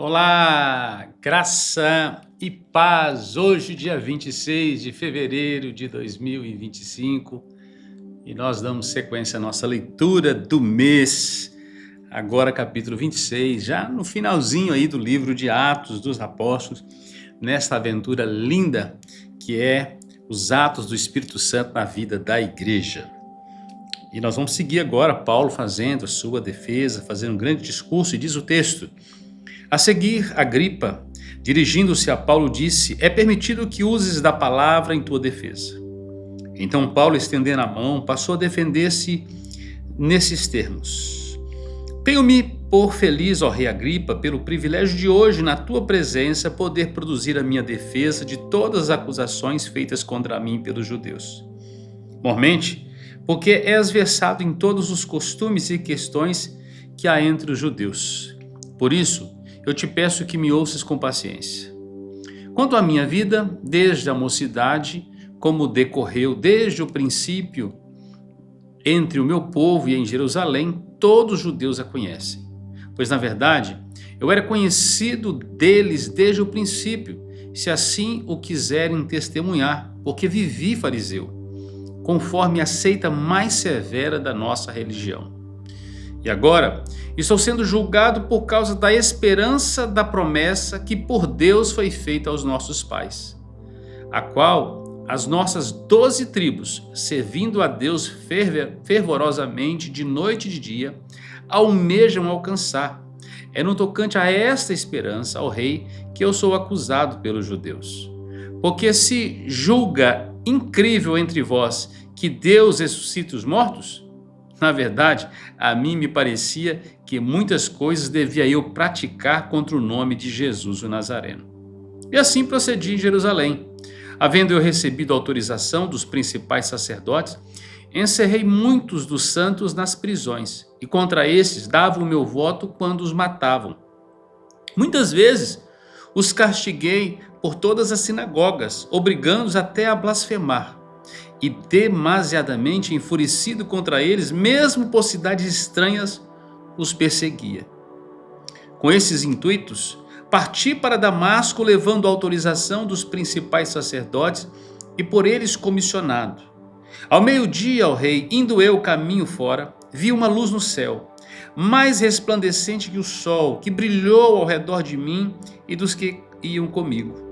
Olá, graça e paz. Hoje, dia 26 de fevereiro de 2025, e nós damos sequência à nossa leitura do mês. Agora, capítulo 26, já no finalzinho aí do livro de Atos dos Apóstolos, nesta aventura linda que é os atos do Espírito Santo na vida da igreja. E nós vamos seguir agora Paulo fazendo a sua defesa, fazendo um grande discurso, e diz o texto: a seguir, Agripa, dirigindo-se a Paulo, disse: é permitido que uses da palavra em tua defesa. Então Paulo, estendendo a mão, passou a defender-se nesses termos: tenho-me por feliz, ó rei Agripa, pelo privilégio de hoje, na tua presença, poder produzir a minha defesa de todas as acusações feitas contra mim pelos judeus. Mormente, porque és versado em todos os costumes e questões que há entre os judeus. Por isso, eu te peço que me ouças com paciência. Quanto à minha vida, desde a mocidade, como decorreu desde o princípio entre o meu povo e em Jerusalém, todos os judeus a conhecem. Pois, na verdade, eu era conhecido deles desde o princípio, se assim o quiserem testemunhar, porque vivi fariseu, conforme a seita mais severa da nossa religião. E agora, estou sendo julgado por causa da esperança da promessa que por Deus foi feita aos nossos pais, a qual as nossas 12 tribos, servindo a Deus fervorosamente de noite e de dia, almejam alcançar. É no tocante a esta esperança, ao rei, que eu sou acusado pelos judeus. Porque se julga incrível entre vós que Deus ressuscita os mortos? Na verdade, a mim me parecia que muitas coisas devia eu praticar contra o nome de Jesus o Nazareno. E assim procedi em Jerusalém. Havendo eu recebido autorização dos principais sacerdotes, encerrei muitos dos santos nas prisões, e contra estes dava o meu voto quando os matavam. Muitas vezes os castiguei por todas as sinagogas, obrigando-os até a blasfemar. E demasiadamente enfurecido contra eles, mesmo por cidades estranhas, os perseguia. Com esses intuitos, parti para Damasco, levando a autorização dos principais sacerdotes e por eles comissionado. Ao meio-dia, ó rei, indo eu caminho fora, vi uma luz no céu, mais resplandecente que o sol, que brilhou ao redor de mim e dos que iam comigo.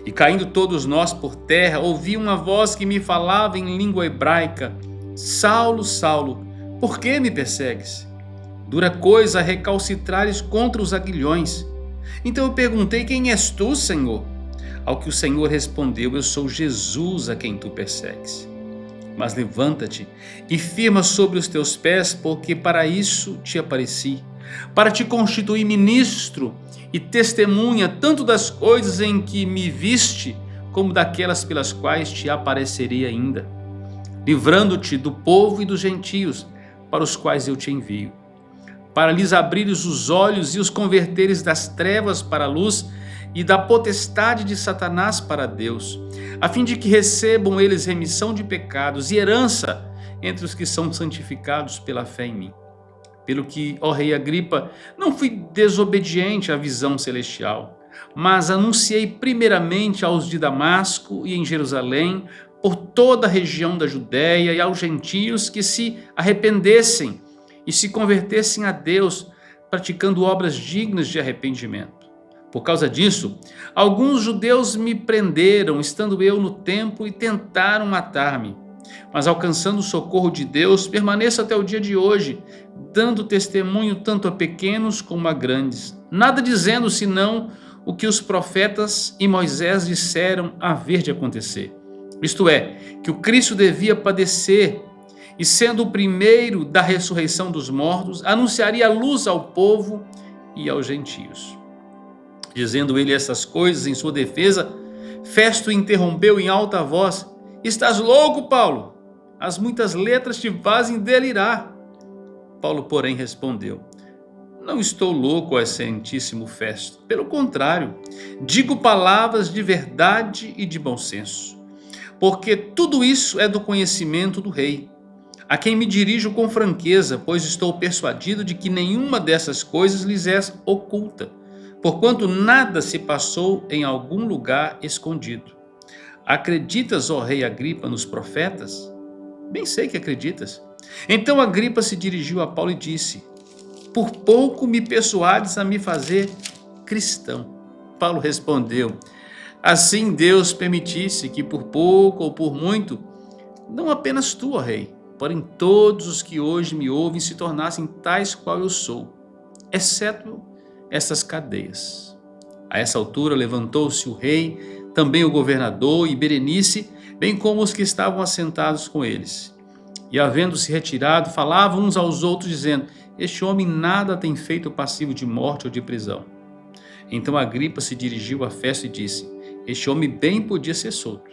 E caindo todos nós por terra, ouvi uma voz que me falava em língua hebraica: Saulo, Saulo, por que me persegues? Dura coisa recalcitrares contra os aguilhões. Então eu perguntei: quem és tu, Senhor? Ao que o Senhor respondeu: eu sou Jesus a quem tu persegues. Mas levanta-te e firma sobre os teus pés, porque para isso te apareci, para te constituir ministro e testemunha tanto das coisas em que me viste, como daquelas pelas quais te aparecerei ainda, livrando-te do povo e dos gentios, para os quais eu te envio, para lhes abrires os olhos e os converteres das trevas para a luz e da potestade de Satanás para Deus, a fim de que recebam eles remissão de pecados e herança entre os que são santificados pela fé em mim. Pelo que, ó rei Agripa, não fui desobediente à visão celestial, mas anunciei primeiramente aos de Damasco e em Jerusalém, por toda a região da Judéia e aos gentios que se arrependessem e se convertessem a Deus, praticando obras dignas de arrependimento. Por causa disso, alguns judeus me prenderam, estando eu no templo, e tentaram matar-me. Mas alcançando o socorro de Deus, permaneço até o dia de hoje, dando testemunho tanto a pequenos como a grandes, nada dizendo senão o que os profetas e Moisés disseram haver de acontecer. Isto é, que o Cristo devia padecer, e sendo o primeiro da ressurreição dos mortos, anunciaria a luz ao povo e aos gentios. Dizendo ele essas coisas em sua defesa, Festo interrompeu em alta voz: estás louco, Paulo? As muitas letras te fazem delirar. Paulo, porém, respondeu: não estou louco, excelentíssimo Festo. Pelo contrário, digo palavras de verdade e de bom senso, porque tudo isso é do conhecimento do rei, a quem me dirijo com franqueza, pois estou persuadido de que nenhuma dessas coisas lhes é oculta. porquanto nada se passou em algum lugar escondido. Acreditas, ó rei Agripa, nos profetas? Bem sei que acreditas. Então Agripa se dirigiu a Paulo e disse: por pouco me persuades a me fazer cristão. Paulo respondeu: assim Deus permitisse que por pouco ou por muito, não apenas tu, ó rei, porém todos os que hoje me ouvem se tornassem tais qual eu sou, exceto estas cadeias. A essa altura levantou-se o rei, também o governador e Berenice, bem como os que estavam assentados com eles. E havendo-se retirado, falavam uns aos outros, dizendo: este homem nada tem feito passivo de morte ou de prisão. Então Agripa se dirigiu à festa e disse: este homem bem podia ser solto,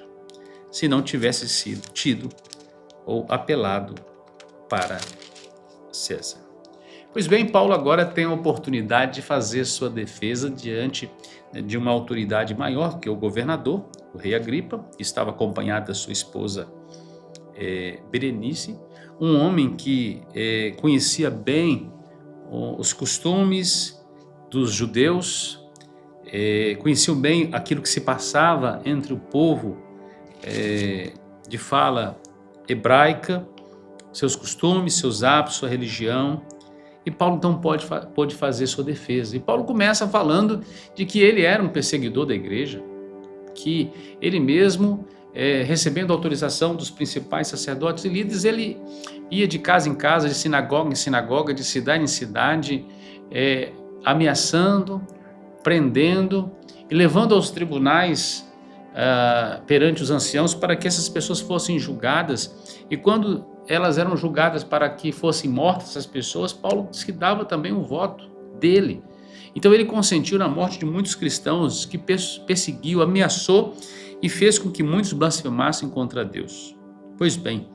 se não tivesse sido tido ou apelado para César. Pois bem, Paulo agora tem a oportunidade de fazer sua defesa diante de uma autoridade maior que o governador, o rei Agripa, que estava acompanhado da sua esposa Berenice, um homem que conhecia bem os costumes dos judeus, conhecia bem aquilo que se passava entre o povo de fala hebraica, seus costumes, seus hábitos, sua religião. E Paulo então pode fazer sua defesa. E Paulo começa falando de que ele era um perseguidor da igreja, que ele mesmo, recebendo autorização dos principais sacerdotes e líderes, ele ia de casa em casa, de sinagoga em sinagoga, de cidade em cidade, ameaçando, prendendo e levando aos tribunais perante os anciãos para que essas pessoas fossem julgadas. E quando elas eram julgadas para que fossem mortas essas pessoas, Paulo disse que dava também o voto dele. Então ele consentiu na morte de muitos cristãos, que perseguiu, ameaçou e fez com que muitos blasfemassem contra Deus. Pois bem,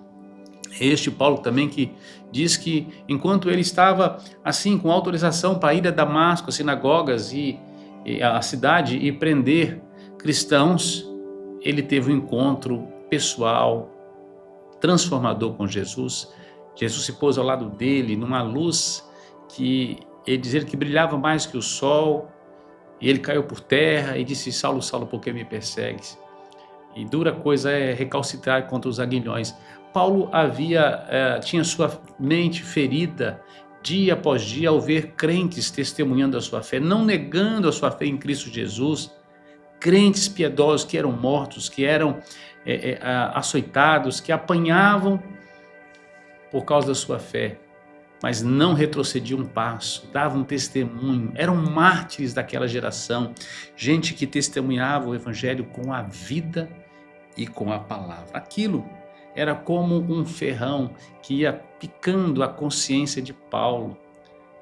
este Paulo também que diz que enquanto ele estava assim com autorização para ir a Damasco, às sinagogas e a cidade e prender cristãos, ele teve um encontro pessoal, transformador com Jesus. Jesus se pôs ao lado dele numa luz que ele dizia que brilhava mais que o sol, e ele caiu por terra e disse: Saulo, Saulo, por que me persegues? E dura coisa é recalcitrar contra os aguilhões. Paulo tinha sua mente ferida dia após dia ao ver crentes testemunhando a sua fé, não negando a sua fé em Cristo Jesus, crentes piedosos que eram mortos, que eram açoitados, que apanhavam por causa da sua fé, mas não retrocediam um passo, davam testemunho, eram mártires daquela geração, gente que testemunhava o evangelho com a vida e com a palavra. Aquilo era como um ferrão que ia picando a consciência de Paulo.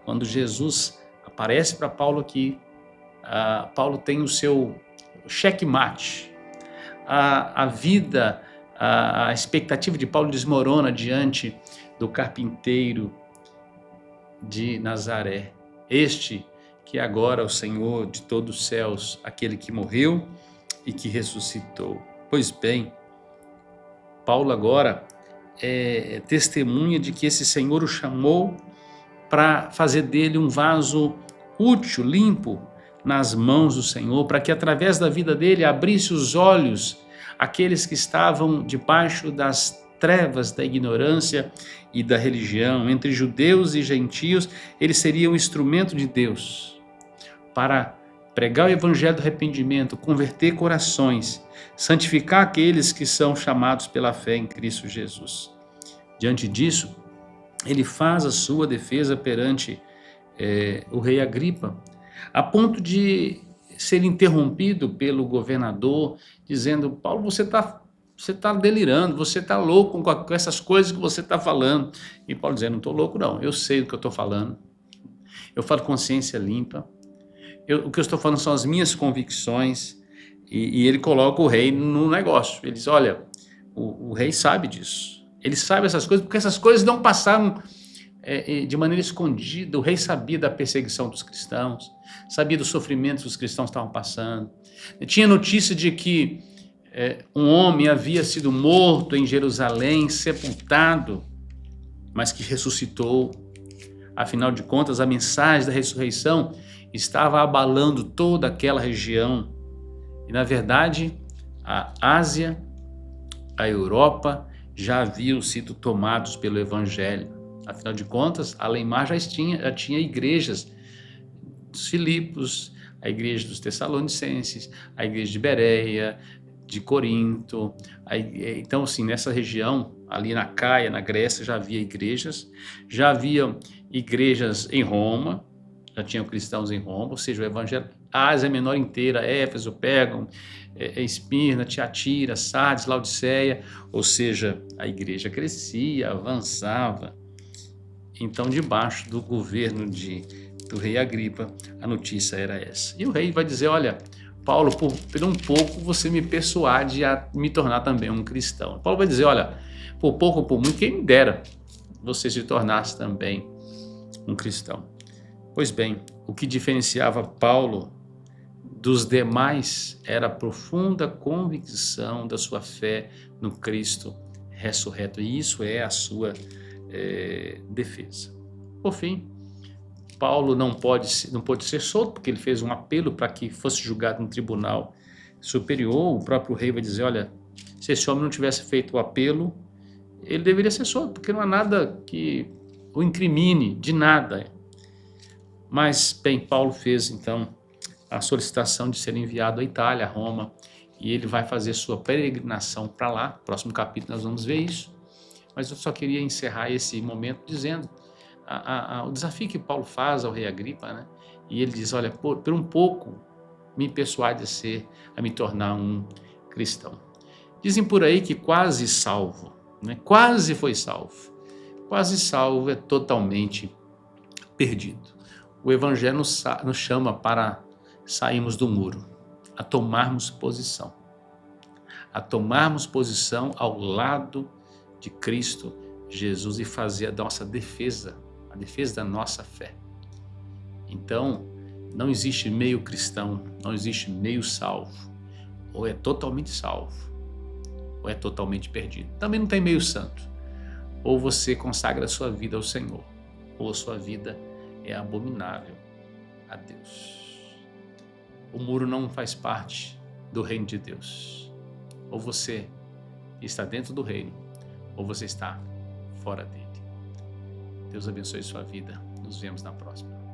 Quando Jesus aparece para Paulo aqui, Paulo tem o seu checkmate. A vida, a expectativa de Paulo desmorona diante do carpinteiro de Nazaré. Este que agora é o Senhor de todos os céus, aquele que morreu e que ressuscitou. Pois bem, Paulo agora é testemunha de que esse Senhor o chamou para fazer dele um vaso útil, limpo, nas mãos do Senhor, para que através da vida dele abrisse os olhos aqueles que estavam debaixo das trevas da ignorância e da religião. Entre judeus e gentios, ele seria um instrumento de Deus para pregar o evangelho do arrependimento, converter corações, santificar aqueles que são chamados pela fé em Cristo Jesus. Diante disso, ele faz a sua defesa perante o rei Agripa, a ponto de ser interrompido pelo governador, dizendo: Paulo, você está delirando, você está louco com essas coisas que você está falando. E Paulo dizendo: não estou louco não, eu sei do que eu estou falando, eu falo consciência limpa, o que eu estou falando são as minhas convicções. E ele coloca o rei no negócio, ele diz: olha, o rei sabe disso, ele sabe essas coisas, porque essas coisas não passaram de maneira escondida. O rei sabia da perseguição dos cristãos, sabia dos sofrimentos que os cristãos estavam passando, tinha notícia de que um homem havia sido morto em Jerusalém, sepultado, mas que ressuscitou. Afinal de contas, a mensagem da ressurreição estava abalando toda aquela região. E, na verdade, a Ásia, a Europa já haviam sido tomados pelo Evangelho. Afinal de contas, Além-Mar já tinha igrejas dos Filipos, a igreja dos Tessalonicenses, a igreja de Bereia, de Corinto. Então, assim, nessa região, ali na Caia, na Grécia, já havia igrejas em Roma, já tinham cristãos em Roma, ou seja, o evangelho, a Ásia Menor inteira, Éfeso, Pérgamo, Esmirna, Tiatira, Sardes, Laodiceia, ou seja, a igreja crescia, avançava. Então, debaixo do governo do rei Agripa, a notícia era essa. E o rei vai dizer, olha, Paulo, por um pouco você me persuade a me tornar também um cristão. Paulo vai dizer, olha, por pouco ou por muito, quem me dera você se tornasse também um cristão. Pois bem, o que diferenciava Paulo dos demais era a profunda convicção da sua fé no Cristo ressurreto. E isso é a sua defesa. Por fim, Paulo não pôde ser solto, porque ele fez um apelo para que fosse julgado no tribunal superior. O próprio rei vai dizer, olha, se esse homem não tivesse feito o apelo, ele deveria ser solto, porque não há nada que o incrimine, de nada. Mas, bem, Paulo fez, então, a solicitação de ser enviado à Itália, a Roma, e ele vai fazer sua peregrinação para lá. No próximo capítulo nós vamos ver isso. Mas eu só queria encerrar esse momento dizendo o desafio que Paulo faz ao rei Agripa, né? E ele diz, olha, por um pouco me persuade a me tornar um cristão. Dizem por aí que quase salvo, né? Quase foi salvo. Quase salvo é totalmente perdido. O Evangelho nos chama para sairmos do muro, a tomarmos posição ao lado de Cristo Jesus e fazer a nossa defesa, a defesa da nossa fé. Então, não existe meio cristão, não existe meio salvo. Ou é totalmente salvo, ou é totalmente perdido. Também não tem meio santo. Ou você consagra a sua vida ao Senhor, ou a sua vida é abominável a Deus. O muro não faz parte do reino de Deus. Ou você está dentro do reino, ou você está fora dele. Deus abençoe sua vida. Nos vemos na próxima.